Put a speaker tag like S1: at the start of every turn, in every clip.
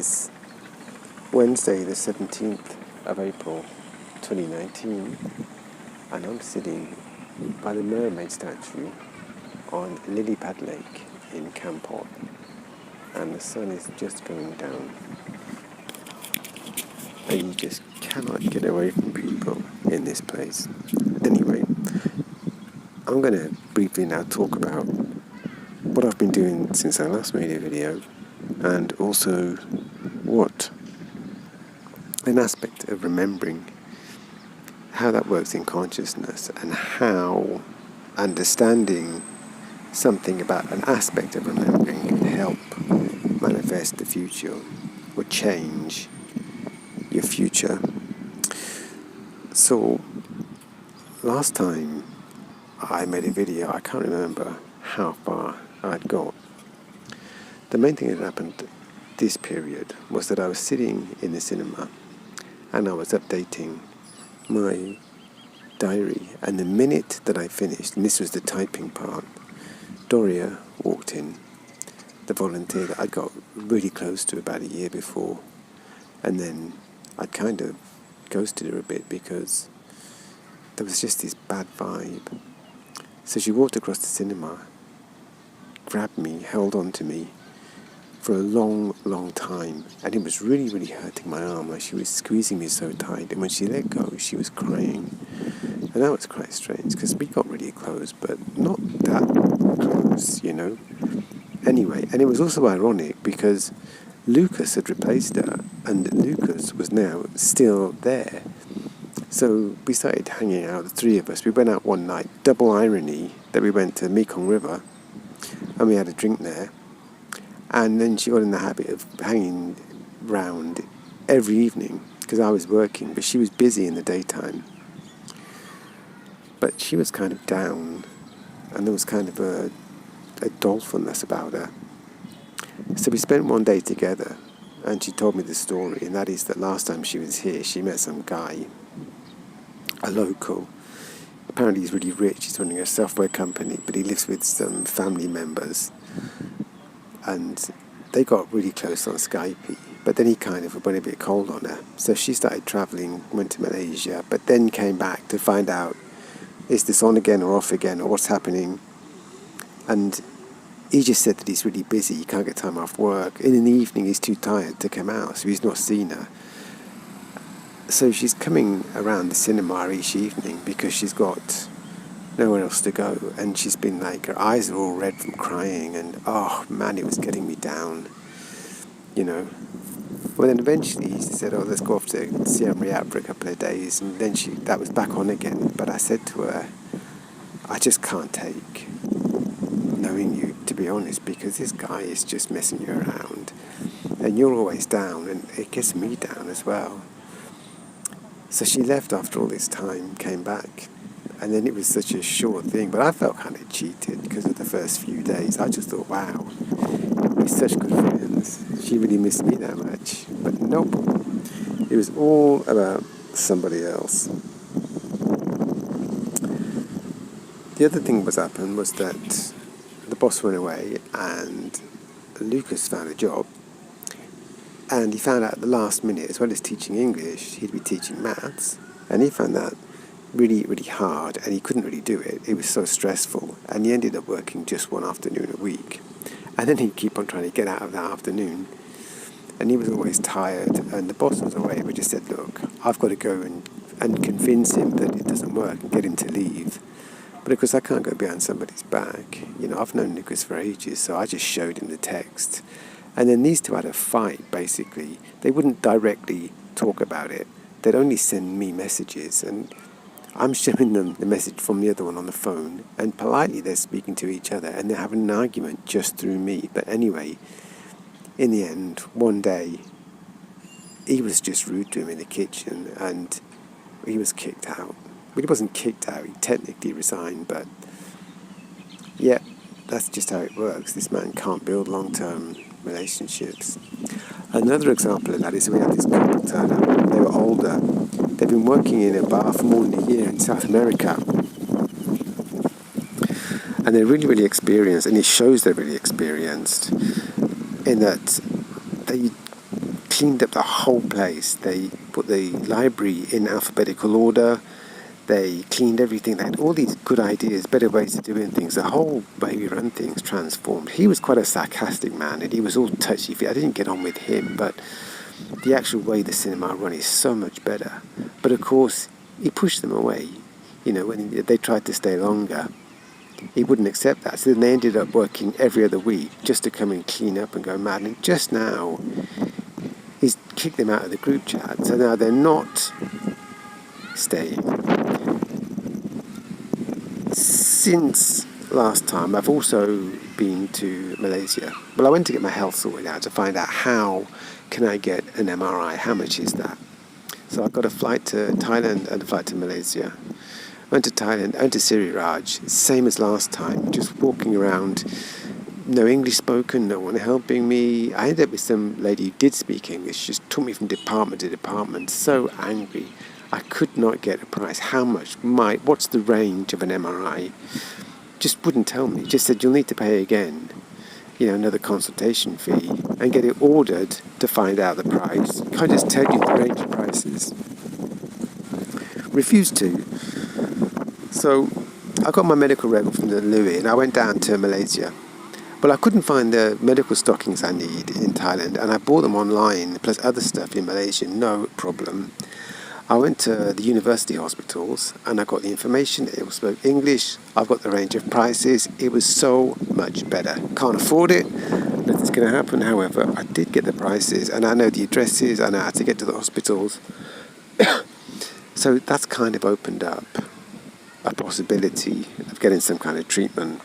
S1: is Wednesday the 17th of April 2019, and I'm sitting by the mermaid statue on Lily Pad Lake in Kampot, and the sun is just going down, and you just cannot get away from people in this place. Anyway, I'm going to briefly now talk about what I've been doing since I last made a video, and also what an aspect of remembering, how that works in consciousness, and how understanding something about an aspect of remembering can help manifest the future or change your future. So last time I made a video, I can't remember how far I'd got. The main thing that happened this period was that I was sitting in the cinema and I was updating my diary, and the minute that I finished, and this was the typing part, Doria walked in, the volunteer that I'd got really close to about a year before, and then I'd kind of ghosted her a bit because there was just this bad vibe. So she walked across the cinema, grabbed me, held on to me for a long, long time, and it was really, really hurting my arm. Like, she was squeezing me so tight, and when she let go, she was crying. And that was quite strange, because we got really close, but not that close, you know. Anyway, and it was also ironic because Lucas had replaced her, and Lucas was now still there. So we started hanging out, the three of us. We went out one night, double irony that we went to Mekong River, and we had a drink there. And then she got in the habit of hanging round every evening, because I was working, but she was busy in the daytime. But she was kind of down, and there was kind of a dolefulness about her. So we spent one day together, and she told me the story, and that is that last time she was here, she met some guy, a local. Apparently he's really rich, he's running a software company, but he lives with some family members. And they got really close on Skype, but then he kind of went a bit cold on her. So she started travelling, went to Malaysia, but then came back to find out, is this on again or off again, or what's happening? And he just said that he's really busy, he can't get time off work, and in the evening he's too tired to come out, so he's not seen her. So she's coming around the cinema each evening because she's got nowhere else to go, and she's been like, her eyes are all red from crying, and oh man, it was getting me down, you know. Well, then eventually she said, oh, let's go off to Siam for a couple of days, and then that was back on again. But I said to her, I just can't take knowing you, to be honest, because this guy is just messing you around, and you're always down, and it gets me down as well. So she left after all this time, came back, and then it was such a short thing, but I felt kind of cheated because of the first few days. I just thought, wow, we're such good friends. She really missed me that much. But nope, it was all about somebody else. The other thing that happened was that the boss went away and Lucas found a job, and he found out at the last minute, as well as teaching English, he'd be teaching maths, and he found that really, really hard, and he couldn't really do it. It was so stressful, and he ended up working just one afternoon a week, and then he'd keep on trying to get out of that afternoon, and he was always tired, and the boss was away. We just said, look, I've got to go and convince him that it doesn't work and get him to leave. But of course I can't go behind somebody's back. You know, I've known Lucas for ages, so I just showed him the text, and then these two had a fight. Basically, they wouldn't directly talk about it, they'd only send me messages, and I'm showing them the message from the other one on the phone, and politely they're speaking to each other, and they're having an argument just through me. But anyway, in the end, one day, he was just rude to him in the kitchen, and he was kicked out. Well, he wasn't kicked out, he technically resigned, but yeah, that's just how it works. This man can't build long-term relationships. Another example of that is we had this couple turn up. They were older. They've been working in a bar for more than a year in South America. And they're really, really experienced, and it shows they're really experienced in that they cleaned up the whole place. They put the library in alphabetical order. They cleaned everything. They had all these good ideas, better ways of doing things. The whole way we run things transformed. He was quite a sarcastic man, and he was all touchy-feely. I didn't get on with him, but the actual way the cinema run is so much better. But of course, he pushed them away. When they tried to stay longer, he wouldn't accept that. So then they ended up working every other week just to come and clean up and go mad. And just now, he's kicked them out of the group chat. So now they're not staying. Since last time, I've also been to Malaysia. Well, I went to get my health sorted out to find out how can I get an MRI, how much is that? So I got a flight to Thailand and a flight to Malaysia. Went to Thailand, went to Sri Raj, same as last time, just walking around, no English spoken, no one helping me. I ended up with some lady who did speak English, just took me from department to department, so angry. I could not get a price. What's the range of an MRI? Just wouldn't tell me. Just said, you'll need to pay again, another consultation fee, and get it ordered to find out the price. Can't just tell you the range of prices. Refused to. So I got my medical record from the Louis, and I went down to Malaysia. Well, I couldn't find the medical stockings I need in Thailand, and I bought them online, plus other stuff in Malaysia, no problem. I went to the university hospitals, and I got the information. It all spoke English. I've got the range of prices. It was so much better. Can't afford it. Nothing's going to happen. However, I did get the prices, and I know the addresses. I know how to get to the hospitals. So that's kind of opened up a possibility of getting some kind of treatment.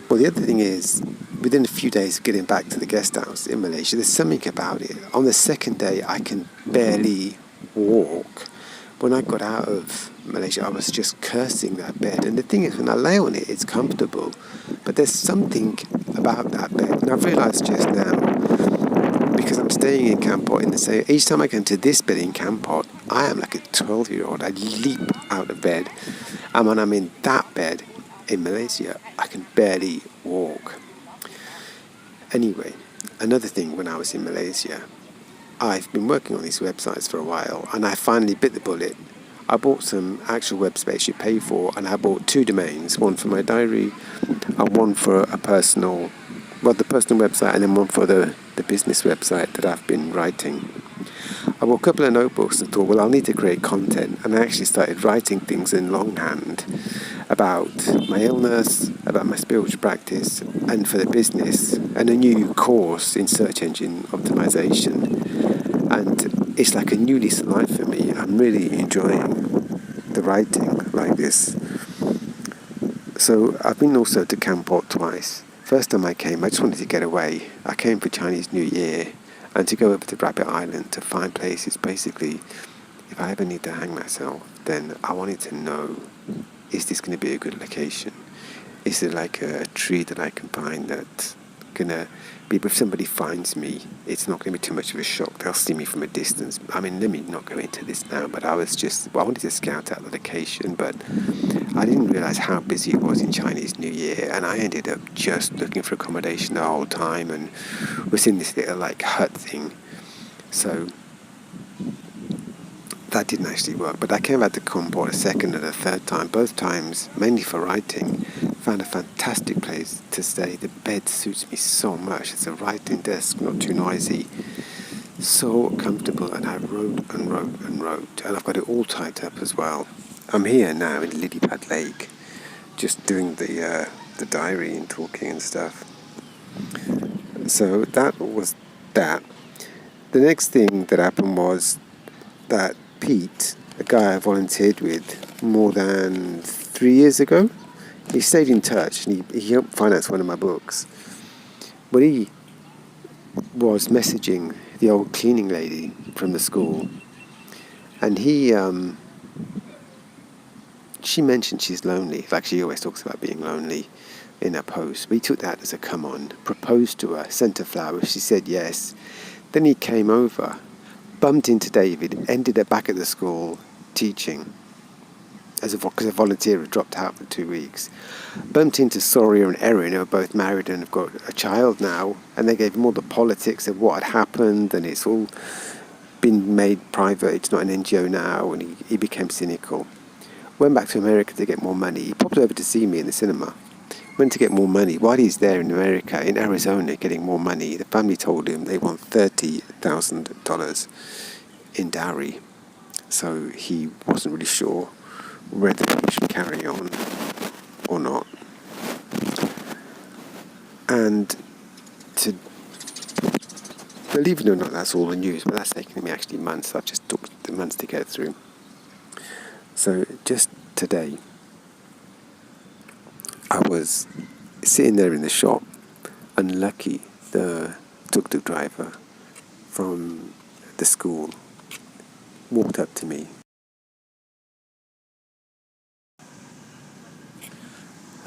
S1: Well, the other thing is, within a few days of getting back to the guest house in Malaysia, there's something about it. On the second day, I can barely walk. When I got out of Malaysia, I was just cursing that bed. And the thing is, when I lay on it, it's comfortable. But there's something about that bed. And I've realised just now, because I'm staying in Kampot, each time I go into this bed in Kampot, I am like a 12-year-old. I leap out of bed. And when I'm in that bed in Malaysia, I can barely walk. Anyway, another thing, when I was in Malaysia, I've been working on these websites for a while, and I finally bit the bullet. I bought some actual web space you pay for, and I bought 2 domains, one for my diary and one for the personal website, and then one for the business website that I've been writing. I bought a couple of notebooks and thought, well, I'll need to create content, and I actually started writing things in longhand about my illness, about my spiritual practice, and for the business, and a new course in search engine optimization. And it's like a new lease of life for me. I'm really enjoying the writing like this. So I've been also to Kampot twice. First time I came, I just wanted to get away. I came for Chinese New Year, and to go over to Rabbit Island to find places. Basically, if I ever need to hang myself, then I wanted to know, is this going to be a good location? Is it like a tree that I can find that's going to be, if somebody finds me, it's not going to be too much of a shock. They'll see me from a distance. I mean, let me not go into this now, but I wanted to scout out the location, but I didn't realise how busy it was in Chinese New Year, and I ended up just looking for accommodation the whole time, and was in this little hut thing. So that didn't actually work, but I came back to Kampot a second and a third time, both times mainly for writing. Found a fantastic place to stay. The bed suits me so much. It's a writing desk, not too noisy, so comfortable, and I wrote and wrote and wrote, and I've got it all typed up as well. I'm here now in Lilypad Lake, just doing the diary and talking and stuff. So that was that. The next thing that happened was that Pete, a guy I volunteered with more than 3 years ago, he stayed in touch, and he helped finance one of my books. But he was messaging the old cleaning lady from the school, and she mentioned she's lonely. Like, she always talks about being lonely in her post. But he took that as a come on, proposed to her, sent her flowers. She said yes. Then he came over, bumped into David, ended up back at the school teaching. because a volunteer had dropped out for 2 weeks. Bumped into Sawyer and Erin, who are both married and have got a child now, and they gave him all the politics of what had happened, and it's all been made private. It's not an NGO now, and he became cynical. Went back to America to get more money. He popped over to see me in the cinema. Went to get more money. While he's there in America, in Arizona, getting more money, the family told him they want $30,000 in dowry. So he wasn't really sure whether he should carry on or not. And to believe it or not, that's all the news, but that's taken me actually months. I've just took the months to get through. So just today, I was sitting there in the shop, and Lucky, the tuk-tuk driver from the school, walked up to me.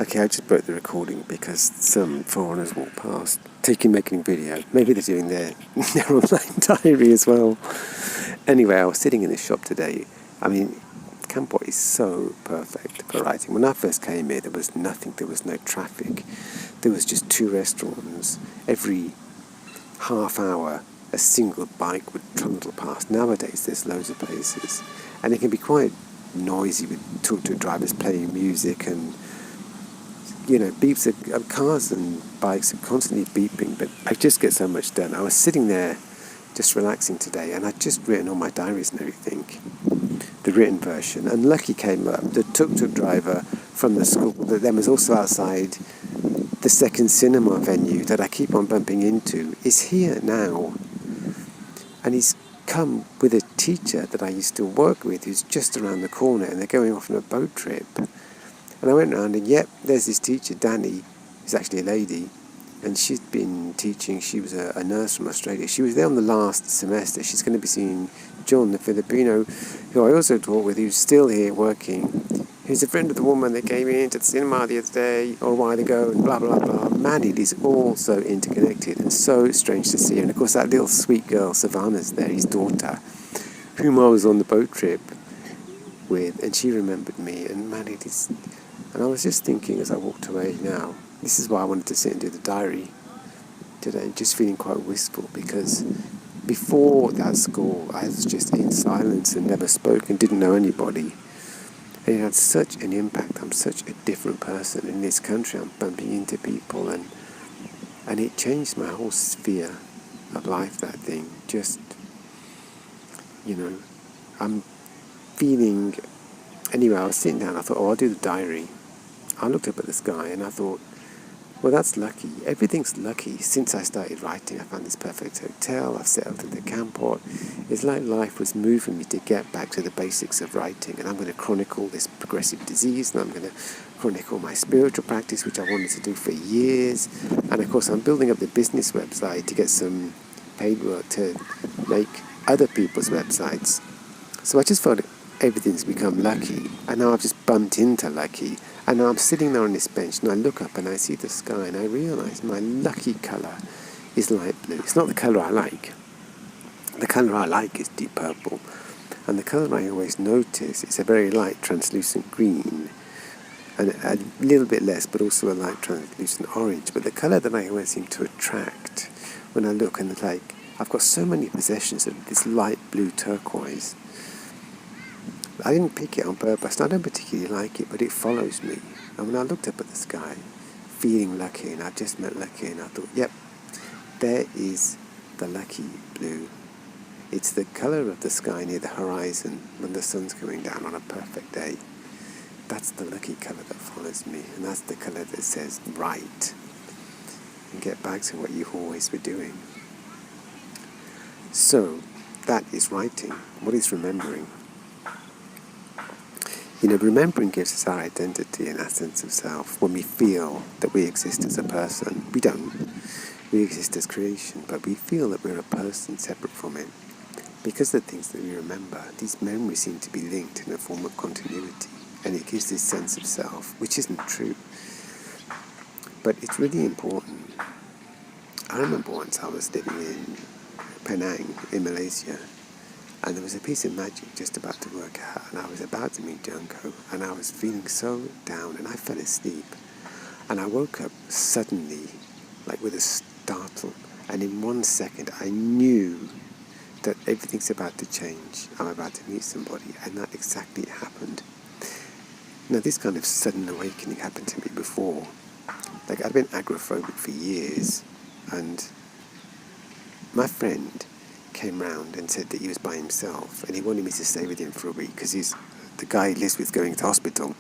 S1: Okay, I just broke the recording because some foreigners walked past, making video. Maybe they're doing their online diary as well. Anyway, I was sitting in this shop today. I mean, Kampot is so perfect for writing. When I first came here, there was nothing. There was no traffic. There was just 2 restaurants. Every half hour, a single bike would trundle past. Nowadays, there's loads of places. And it can be quite noisy with tuk-tuk drivers playing music and, beeps of cars and bikes are constantly beeping. But I just get so much done. I was sitting there just relaxing today, and I'd just written all my diaries and everything, the written version. And Lucky came up, the tuk-tuk driver from the school that then was also outside the second cinema venue that I keep on bumping into, is here now. And he's come with a teacher that I used to work with who's just around the corner, and they're going off on a boat trip. And I went around and, there's this teacher, Danny, who's actually a lady, and she'd been teaching. She was a nurse from Australia. She was there on the last semester. She's going to be seeing John, the Filipino, who I also taught with, who's still here working, who's a friend of the woman that came into the cinema the other day or a while ago, and blah, blah, blah. Man, it is all so interconnected and so strange to see. And, of course, that little sweet girl, Savannah's there, his daughter, whom I was on the boat trip with, and she remembered me. And, man, it is... And I was just thinking as I walked away now, this is why I wanted to sit and do the diary today, just feeling quite wistful, because before that school I was just in silence and never spoke and didn't know anybody. And it had such an impact. I'm such a different person in this country. I'm bumping into people, and it changed my whole sphere of life, that thing. Just, I'm feeling... Anyway, I was sitting down, I thought, I'll do the diary. I looked up at the sky and I thought, well, that's lucky. Everything's lucky. Since I started writing, I found this perfect hotel. I've settled in the Kampot. It's like life was moving me to get back to the basics of writing. And I'm going to chronicle this progressive disease, and I'm going to chronicle my spiritual practice, which I wanted to do for years. And of course, I'm building up the business website to get some paid work to make other people's websites. So I just felt everything's become lucky. And now I've just bumped into lucky. And now I'm sitting there on this bench, and I look up and I see the sky, and I realise my lucky colour is light blue. It's not the colour I like. The colour I like is deep purple. And the colour I always notice is a very light translucent green, and a little bit less, but also a light translucent orange. But the colour that I always seem to attract when I look, and I've got so many possessions of this light blue turquoise. I didn't pick it on purpose. I don't particularly like it, but it follows me. And when I looked up at the sky, feeling lucky, and I just met lucky, and I thought, yep, there is the lucky blue. It's the colour of the sky near the horizon when the sun's going down on a perfect day. That's the lucky colour that follows me, and that's the colour that says write and get back to what you've always been doing. So, that is writing. What is remembering? Remembering gives us our identity and our sense of self. When we feel that we exist as a person, we don't. We exist as creation, but we feel that we're a person separate from it. Because the things that we remember, these memories seem to be linked in a form of continuity, and it gives this sense of self, which isn't true. But it's really important. I remember once I was living in Penang, in Malaysia, And there was a piece of magic just about to work out, and I was about to meet Junko, and I was feeling so down, and I fell asleep. And I woke up suddenly, like with a startle, and in 1 second I knew that everything's about to change. I'm about to meet somebody, and that exactly happened. Now, this kind of sudden awakening happened to me before. Like, I'd been agoraphobic for years, and my friend came round and said that he was by himself, and he wanted me to stay with him for a week because the guy he lives with going to hospital.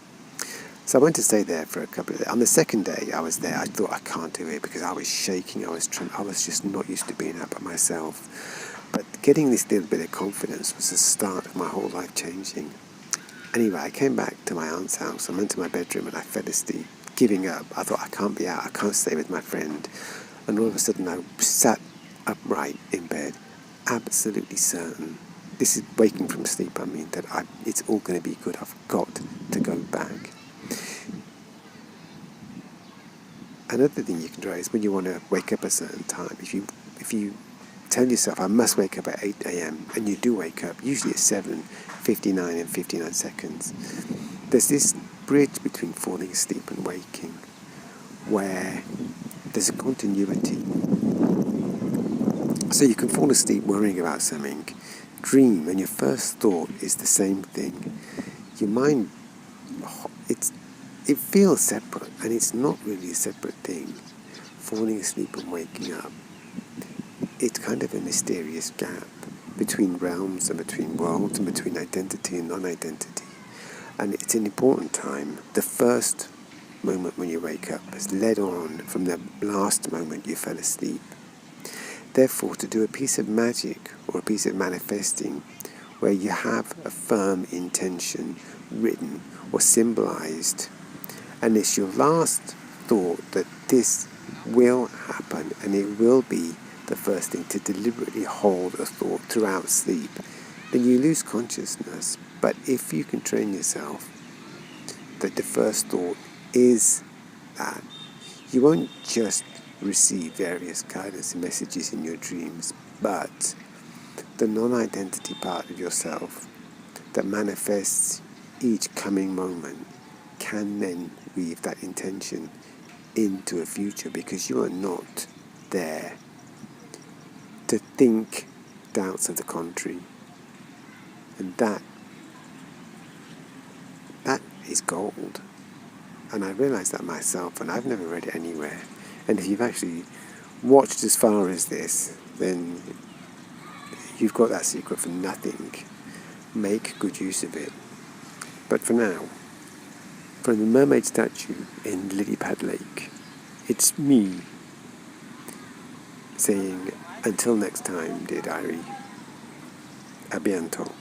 S1: So I went to stay there for a couple of days. On the second day I was there, I thought I can't do it because I was shaking, I was just not used to being out by myself. But getting this little bit of confidence was the start of my whole life changing. Anyway, I came back to my aunt's house. I went to my bedroom and I fell asleep, giving up. I thought, I can't be out, I can't stay with my friend. And all of a sudden I sat upright in bed, absolutely certain. This is waking from sleep, I mean, that it's all going to be good. I've got to go back. Another thing you can try is when you want to wake up at a certain time, if you tell yourself, I must wake up at 8 a.m, and you do wake up, usually at 7:59 and 59 seconds, there's this bridge between falling asleep and waking where there's a continuity. So you can fall asleep worrying about something, dream, and your first thought is the same thing. Your mind, it feels separate, and it's not really a separate thing. Falling asleep and waking up, it's kind of a mysterious gap between realms and between worlds and between identity and non-identity. And it's an important time. The first moment when you wake up has led on from the last moment you fell asleep. Therefore, to do a piece of magic or a piece of manifesting where you have a firm intention written or symbolized, and it's your last thought that this will happen and it will be the first thing, to deliberately hold a thought throughout sleep, then you lose consciousness. But if you can train yourself that the first thought is that, you won't just receive various guidance and messages in your dreams, but the non-identity part of yourself that manifests each coming moment can then weave that intention into a future, because you are not there to think doubts of the contrary. And that is gold. And I realised that myself, and I've never read it anywhere. And if you've actually watched as far as this, then you've got that secret for nothing. Make good use of it. But for now, from the mermaid statue in Lily Pad Lake, it's me saying, until next time, dear diary, a bientôt.